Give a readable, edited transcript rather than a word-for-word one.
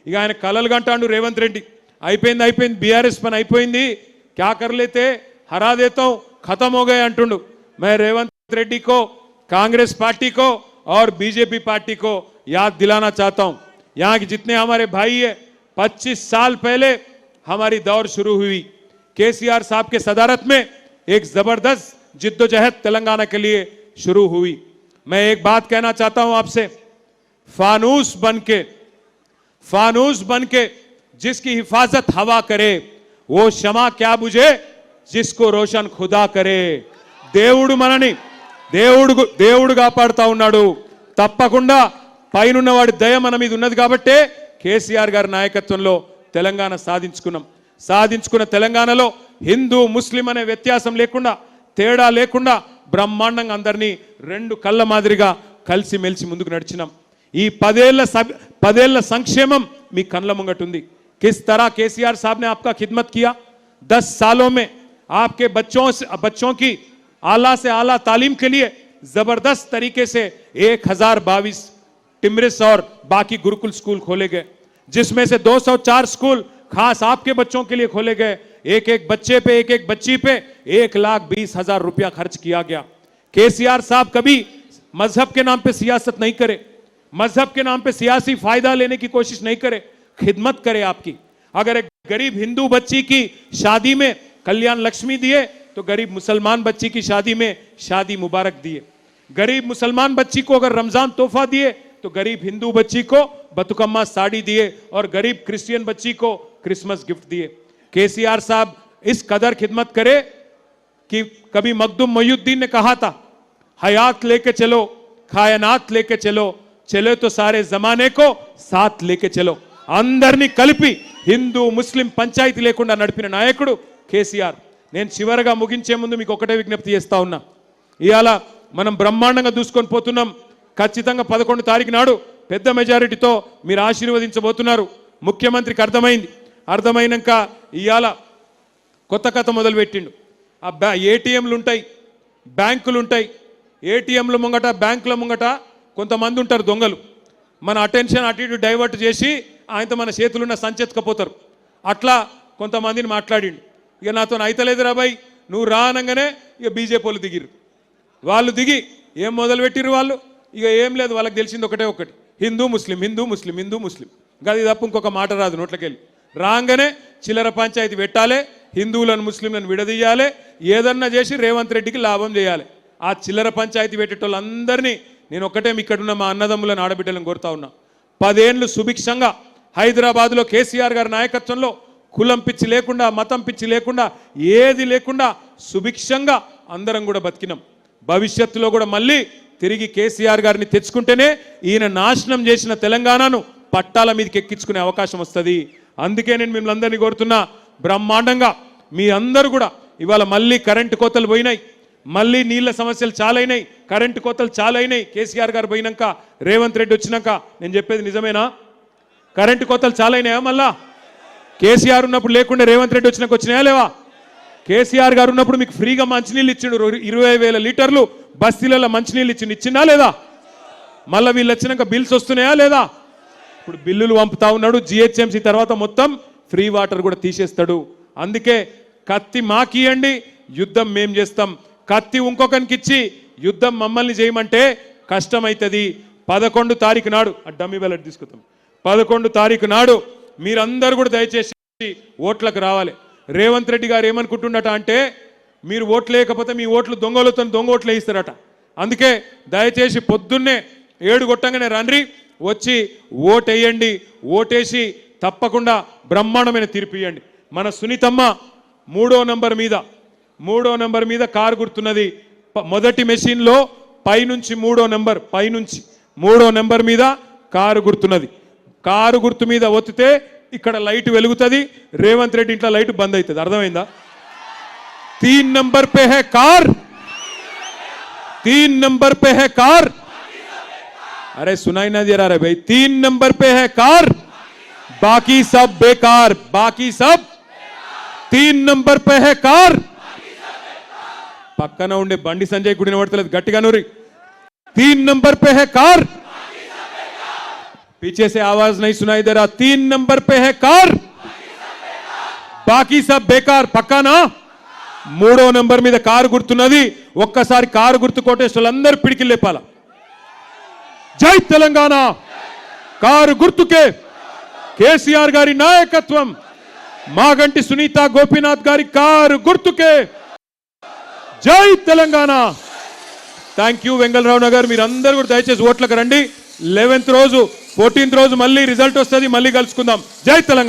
ఇక ఆయన కలలు గంటాడు రేవంత్ రెడ్డి అయిపోయింది బీఆర్ఎస్ పని అయిపోయింది क्या कर लेते हरा देता हूं खत्म हो गए अंटुंडु मैं रेवंत रेड्डी को कांग्रेस पार्टी को और बीजेपी पार्टी को याद दिलाना चाहता हूं यहां के जितने हमारे भाई है 25 साल पहले हमारी दौर शुरू हुई केसीआर साहब के सदारत में एक जबरदस्त जिद्दोजहद तेलंगाना के लिए शुरू हुई। मैं एक बात कहना चाहता हूं आपसे, फानूस बनके जिसकी हिफाजत हवा करे वो क्षमा क्या बुझे जिसको रोशन खुदा करे। దేవుడు మనని దేవుడు కాపాడుతా ఉన్నాడు తప్పకుండా పైనున్న వాడి దయ మన మీద ఉన్నది కాబట్టే కేసీఆర్ గారి నాయకత్వంలో తెలంగాణ సాధించుకున్న తెలంగాణలో హిందూ ముస్లిం అనే వ్యత్యాసం లేకుండా తేడా లేకుండా బ్రహ్మాండంగా అందరినీ రెండు కళ్ళ మాదిరిగా కలిసి మెలిసి ముందుకు నడిచినాం। ఈ 10 ఏళ్ల సంక్షేమం మీ కళ్ళ ముంగట ఉంది। किस तरह केसीआर साहब ने आपका खिदमत किया 10 सालों में आपके बच्चों की आला से आला तालीम के लिए जबरदस्त तरीके से 1022 टिमरिस और बाकी गुरुकुल स्कूल खोले गए जिसमें से 204 स्कूल खास आपके बच्चों के लिए खोले गए। एक बच्चे पे एक बच्ची पे 1,20,000 रुपया खर्च किया गया। केसीआर साहब कभी मजहब के नाम पे सियासत नहीं करे, मजहब के नाम पे सियासी फायदा लेने की कोशिश नहीं करे, खिदमत करे आपकी। अगर एक गरीब हिंदू बच्ची की शादी में कल्याण लक्ष्मी दिए तो गरीब मुसलमान बच्ची की शादी में शादी मुबारक दिए। गरीब मुसलमान बच्ची को अगर रमजान तोहफा दिए तो गरीब हिंदू बच्ची को बतुकम्मा साड़ी दिए और गरीब क्रिश्चियन बच्ची को क्रिसमस गिफ्ट दिए। केसीआर साहब इस कदर खिदमत करे कि कभी मखदूम मोइनुद्दीन ने कहा था, हयात लेके चलो कायनात लेके चलो, चले तो सारे जमाने को साथ लेके चलो। అందరినీ కలిపి హిందూ ముస్లిం పంచాయతీ లేకుండా నడిపిన నాయకుడు కేసీఆర్। నేను చివరగా ముగించే ముందు మీకు ఒకటే విజ్ఞప్తి చేస్తా ఉన్నా, ఇవాళ మనం బ్రహ్మాండంగా దూసుకొని పోతున్నాం। ఖచ్చితంగా 11 తారీఖు నాడు పెద్ద మెజారిటీతో మీరు ఆశీర్వదించబోతున్నారు। ముఖ్యమంత్రికి అర్థమైనాక ఇవాళ కొత్త కథ మొదలుపెట్టిండు। ఆ ఏటీఎంలు ఉంటాయి, బ్యాంకులు ఉంటాయి, ఏటీఎంల ముంగట బ్యాంకుల ముంగట కొంతమంది ఉంటారు దొంగలు, మన అటెన్షన్ అటు ఇటు డైవర్ట్ చేసి ఆయనతో మన చేతులున్న సంచెత్తుకపోతారు। అట్లా కొంతమందిని మాట్లాడిండు। ఇక నాతో అయితలేదు రాబాయ్ నువ్వు రానంగానే ఇక బీజేపీ వాళ్ళు వాళ్ళు దిగి ఏం మొదలుపెట్టిరు వాళ్ళు, ఇక ఏం లేదు వాళ్ళకి తెలిసింది ఒకటి హిందూ ముస్లిం గది తప్ప ఇంకొక మాట రాదు నోట్లకెళ్ళి। రాగానే చిల్లర పంచాయతీ పెట్టాలి, హిందువులను ముస్లింలను విడదీయాలి, ఏదన్నా చేసి రేవంత్ రెడ్డికి లాభం చేయాలి। ఆ చిల్లర పంచాయతీ పెట్టేటోళ్ళందరినీ నేను ఒకటే ఇక్కడున్న మా అన్నదమ్ములను ఆడబిడ్డలను కోరుతా ఉన్నా, 10 ఏళ్ళు సుభిక్షంగా హైదరాబాద్లో కేసీఆర్ గారి నాయకత్వంలో కులం పిచ్చి లేకుండా మతం పిచ్చి లేకుండా ఏది లేకుండా సుభిక్షంగా అందరం కూడా బతికినాం। భవిష్యత్తులో కూడా మళ్ళీ తిరిగి కేసీఆర్ గారిని తెచ్చుకుంటేనే ఈయన నాశనం చేసిన తెలంగాణను పట్టాల మీదకి ఎక్కించుకునే అవకాశం వస్తుంది। అందుకే నేను మిమ్మల్ని అందరినీ కోరుతున్నా, బ్రహ్మాండంగా మీ అందరూ కూడా ఇవాళ మళ్ళీ కరెంటు కోతలు పోయినాయి, మళ్ళీ నీళ్ల సమస్యలు చాలా అయినాయి, కరెంటు కోతలు చాలా అయినాయి। కేసీఆర్ గారు పోయినాక రేవంత్ రెడ్డి వచ్చినాక నేను చెప్పేది నిజమేనా? కరెంటు కోతలు చాలా అయినాయా? మళ్ళా కేసీఆర్ ఉన్నప్పుడు లేకుండా రేవంత్ రెడ్డి వచ్చినాయా లేవా? కేసీఆర్ గారు ఉన్నప్పుడు మీకు ఫ్రీగా మంచినీళ్ళు ఇచ్చిండు, 20,000 లీటర్లు బస్తీలలో మంచినీళ్ళు ఇచ్చిందా లేదా? మళ్ళీ వీళ్ళు వచ్చినాక బిల్స్ వస్తున్నాయా లేదా? ఇప్పుడు బిల్లులు పంపుతా ఉన్నాడు, జిహెచ్ఎంసీ తర్వాత మొత్తం ఫ్రీ వాటర్ కూడా తీసేస్తాడు। అందుకే కత్తి మాకియండి, యుద్ధం మేం చేస్తాం, కత్తి ఇంకొకరికి ఇచ్చి యుద్ధం మమ్మల్ని చేయమంటే కష్టమైతుంది। 11 తారీఖు నాడు డమ్మీ బ్యాలెట్ తీసుకుంటాం, 11 తారీఖు నాడు మీరందరూ కూడా దయచేసి ఓట్లకు రావాలి। రేవంత్ రెడ్డి గారు ఏమనుకుంటున్నట అంటే మీరు ఓట్లు లేకపోతే మీ ఓట్లు దొంగ ఓట్లు వేయిస్తారట। అందుకే దయచేసి పొద్దున్నే 7 కొట్టంగానే రండి, వచ్చి ఓటేయండి, ఓటేసి తప్పకుండా బ్రహ్మాండమైన తీర్పు ఇవ్వండి। మన సునీతమ్మ 3వ నంబర్ మీద కారు గుర్తున్నది, మొదటి మెషిన్లో పైనుంచి 3వ నంబర్ మీద కారు గుర్తున్నది। కారు గుర్తు మీద ఒత్తితే ఇక్కడ లైట్ వెలుగుతుంది, రేవంత్ రెడ్డి ఇంట్లో లైట్ బంద్ అవుతుంది। అర్థమైందా? 3 नंबर पे है कार, 3 नंबर पे है कार, अरे सुनाई ना दे रहा है भाई, 3 नंबर पे है कार, बाकी सब बेकार, 3 नंबर पे है कार। పక్కన ఉండే బండి సంజయ్ గుడి వినబడతలేదు, గట్టిగా నూరి 3 नंबर पे है कार, पीछे से आवाज नहीं सुनाई दे रहा। 3 नंबर पे है कार, बाकी सब बेकार, पक्का ना? 3వ నంబర్ మీద కారు గుర్తున్నది. ఒక్కసారి కారు గుర్తు కోటేశ్వరులందరూ పిడికిలు లేపాల. జై తెలంగాణ. కారు గుర్తుకే కేసీఆర్ గారి నాయకత్వం, మాగంటి సునీత గోపీనాథ్ గారి కారు గుర్తుకే జై తెలంగాణ. Thank you Vengalrao Nagar. మీరందరూ కూడా దయచేసి ఓట్లకు రండి. 11th రోజు 14th రోజు మళ్ళీ రిజల్ట్ వస్తుంది, మళ్ళీ కలుసుకుందాం. జై తెలంగాణ.